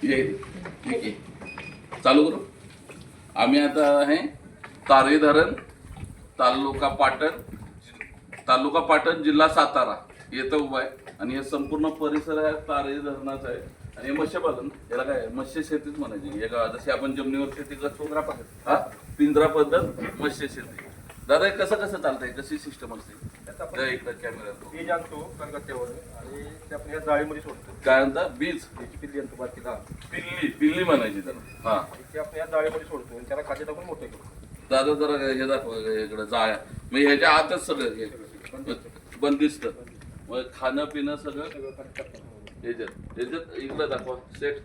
ये ठीक आहे, चालू करू. आम्ही आता आहे तारे धरण, तालुका पाटण, जिल्हा सातारा येतं उभा आहे. आणि हे संपूर्ण परिसर आहे तारे धरणाचा आहे. आणि हे मत्स्यपालन, याला काय मत्स्य शेतीच म्हणायची. हे का जशी आपण जमिनीवर शेती करतो पिंजरा पद्धत मत्स्य शेती. दादा हे कसं कसं चालतंय, कशी सिस्टम असते? इकडे कॅमेरा बीज आणतो कलकत्त्यावर आणि ते आपण या जाळीमध्ये सोडतो. काय म्हणता? बीज त्याची पिल्ली आणतो बाकी पिल्ली म्हणायची त्याला. हा, ते आपण या जाळीमध्ये सोडतो आणि त्याला खाली टाकून मोठे करतो. दादा जरा हे दाखवा इकडे जाळ्या. मग ह्याच्या आतच सगळं हे बंदिस्त. मग खाणं पिणं सगळं याच्यात इकडे दाखवा सेट.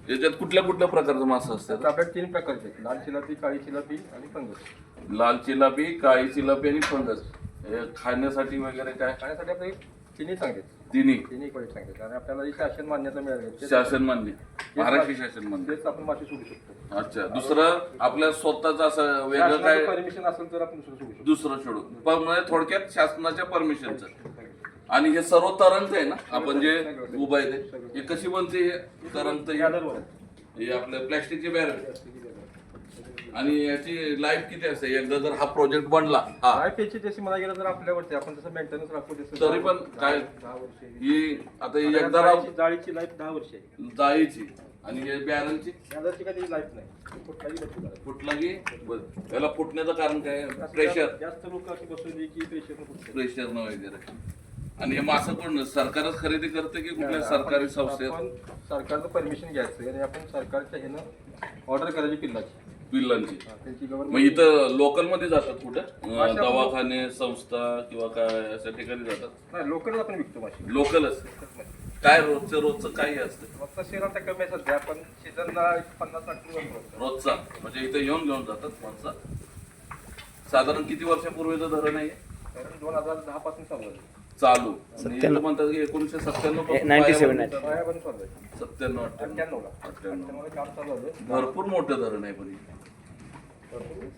याच्यात कुठल्या कुठल्या प्रकारचं मासे असतात? आपल्याकडे 3 प्रकारचे आहेत: लाल चिलापी, काळी चिलापी आणि फंगस. लाल चिलापी, काळी चिलापी आणि फंगस. हे खाण्यासाठी वगैरे काय? खाण्यासाठी आपले तिन्ही चांगले, तिन्ही क्वालिटी चांगले. आणि आपल्याला ही शासन मान्यता मिळाली, शासन मान्य, महाराष्ट्र शासन मान्य. तेच आपण मासे सोडू शकतो. अच्छा, दुसरं आपल्या स्वतःच असं वेगळं काय परमिशन असेल तर आपण दुसरं सोडू शकतो. दुसरं सोडून पण म्हणजे थोडक्यात शासनाच्या परमिशनचं. आणि हे सर्व तरंगत आहे ना आपण जे उभं आहे ते, हे कशी बनते? हे तरंगत हे आपलं प्लॅस्टिकचे बॅरल. आणि याची लाईफ किती असते एकदा जर हा प्रोजेक्ट बनला? त्याची जशी मला गेलं तर आपल्यावरती आपण जसं मेंटेनन्स राखू तरी पण काय 10 वर्ष. ही आता एकदा जाळीची लाईफ 10 वर्ष आहे जाळीची. आणि हे बॅरलची काही लाईफ नाही. फुटलाही याला फुटण्याचं कारण काय? प्रेशर, जास्त लोक अशी बसवली की प्रेशर न वगैरे. आणि हे मासे कोण सरकारच खरेदी करते की कुठल्या सरकारी संस्थेत? आपण सरकारचं परमिशन घ्यायचं आणि आपण सरकारच्या ह्यानं ऑर्डर करायची पिल्लांची. त्यांची मग गव्हर्नमेंट इथं लोकल मध्ये जातात कुठं? दवाखाने, संस्था किंवा काय अशा ठिकाणी जातात? नाही, लोकल आपण विकतो मासे. लोकलच. काय रोजचं काही असतं? रोजचा शेर आता कमी आहे सध्या, पण सीझनला 50-60 दिवस रोजचा म्हणजे इथे येऊन घेऊन जातात माणसं. साधारण किती वर्षापूर्वीचं धरण आहे? कारण 2010 पासून चालू आहे. चालू म्हणतात की 1997 काम चालू आहे. भरपूर मोठं धरण आहे. पण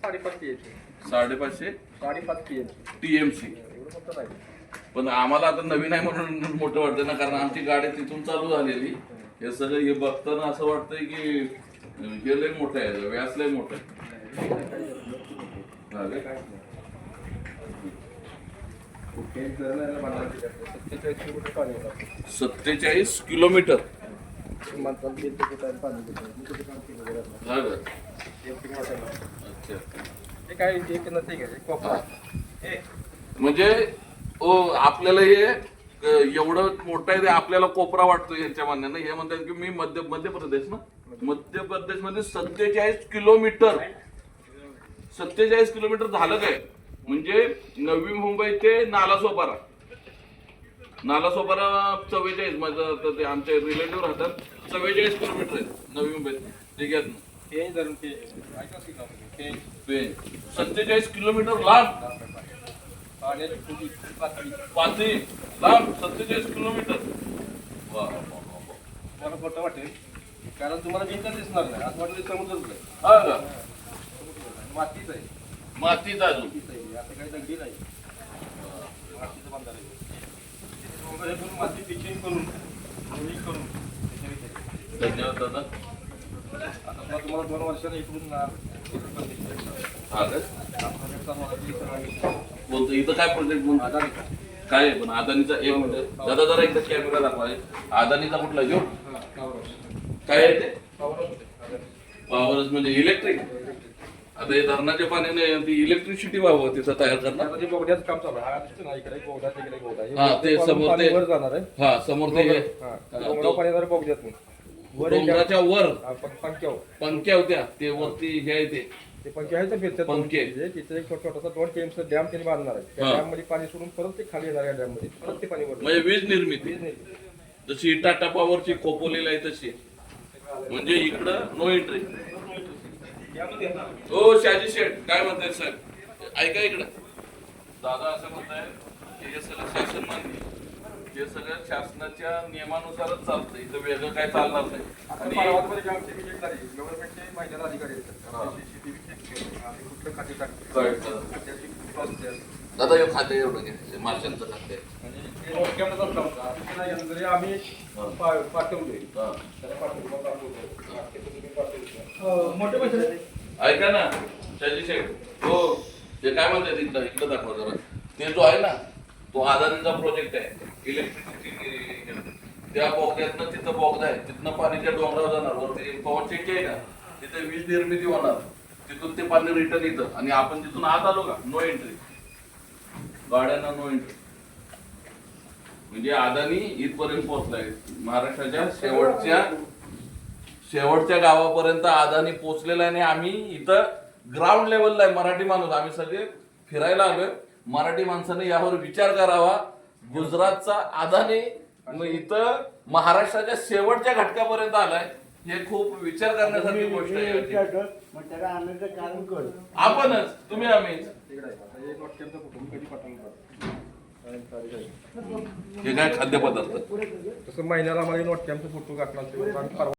5.5 TMC. पण आम्हाला आता नवीन आहे म्हणून मोठं वाटतं ना, कारण आमची गाडी तिथून चालू झालेली. हे सगळं हे बघताना असं वाटतंय की हे लय मोठं आहे, व्यास लय मोठं आहे. 47 किलोमीटर. म्हणजे आपल्याला हे एवढं मोठं आहे, आपल्याला कोपरा वाटतो यांच्या म्हणण्यानं. हे म्हणतात की मी मध्य प्रदेश ना, मध्य प्रदेश मध्ये 47 किलोमीटर. 47 किलोमीटर झालं काय? म्हणजे नवी मुंबई ते नालासोपारा 44 माझं ते आमचे रिलेटिव्ह राहतात. 44 किलोमीटर आहे नवी मुंबईत. ठीक आहे, 47 किलोमीटर लांब. पाथरी लांब 47 किलोमीटर. मला खोटं वाटेल कारण तुम्हाला भिंत दिसणार नाही. असं वाटलं समुद्रच आहे. हा का? मातीच आहे. मातीच अजून आता काही दगडी नाही. मातीचं बांधार आहे. माती पिचिंग करून धन्यवाद दादा. आता तुम्हाला 2 वर्षाने इकडून बोलतो इथं काय प्रोजेक्ट म्हणून काय आहे? पण अदानीचा एक मिनिट दादा जरा एकदा कॅमेरा दाखवा. अदानीचा कुठला घेऊ? काय आहे ते? पॉवरच म्हणजे इलेक्ट्रिक. आता हे धरणाच्या पाण्याने ती इलेक्ट्रिसिटी व्हावं तिथं तयार करणार. बोगद्याचं काम चालू आहे. इकडे बोगदा तिकडे बोगदा. हा ते समोर ते वर जाणार आहे. हा समोर ते पाणी जाणार बोगद्यातून डोंगराच्या वर पंख्या होत्या. ते वरती हे आहे ते पंखे आहेत फिरतात. पंखे तिथे एक छोटासा 2 TMC डॅम त्यांनी बांधणार आहे. त्या डॅम मध्ये पाणी सोडून परत ते खाली येणार आहे. डॅम मध्ये परत ते पाणी म्हणजे वीज निर्मिती जशी टाटा पॉवरची खोपोलीला आहे तशी. म्हणजे इकडं नो एंट्री. हो शहाजी शेठ काय म्हणताय साहेब? ऐका इकडं. दादा असं म्हणताय की हे सगळं शासन मान्य, हे सगळं शासनाच्या नियमानुसारच चालतं. इथं वेगळं काय चालणार नाही. आणि गव्हर्नमेंटचे महिन्याला अधिकारी दादा हे खाते एवढं घ्यायचं माशांचं खाते आम्ही पाठवलोय. मोठे पैसे ऐका ना शाजी शेठ, हो ते काय म्हणतात इकडं इकडं दाखवा जरा. ते जो आहे ना तो अदानीचा प्रोजेक्ट आहे इलेक्ट्रिसिटी, त्या बोगद्यातनं तिथं बोगदा आहे, तिथनं पाणी त्या डोंगरावर जाणार, वरती पवन चक्की आहे का, तिथे वीज निर्मिती होणार, तिथून ते पाणी रिटर्न येतं आणि आपण तिथून आत आलो का नो एंट्री, गाड्यांना नो एंट्री. म्हणजे अदानी इथपर्यंत पोहोचलाय. महाराष्ट्राच्या शेवटच्या गावापर्यंत अदानी पोहोचलेला आहे आणि आम्ही इथं ग्राउंड लेवलला आहे. मराठी माणूस आम्ही सगळे फिरायला आलोय. मराठी माणसाने यावर विचार करावा. गुजरातचा अदानी मग इथं महाराष्ट्राच्या शेवटच्या घटकापर्यंत आलाय. हे खूप विचार करण्यासारखी गोष्ट आहे. आपणच, तुम्ही आम्हीच. हे काय खाद्यपदार्थ तसं महिन्याला आम्हाला नोट कॅम्पचा फोटो काढला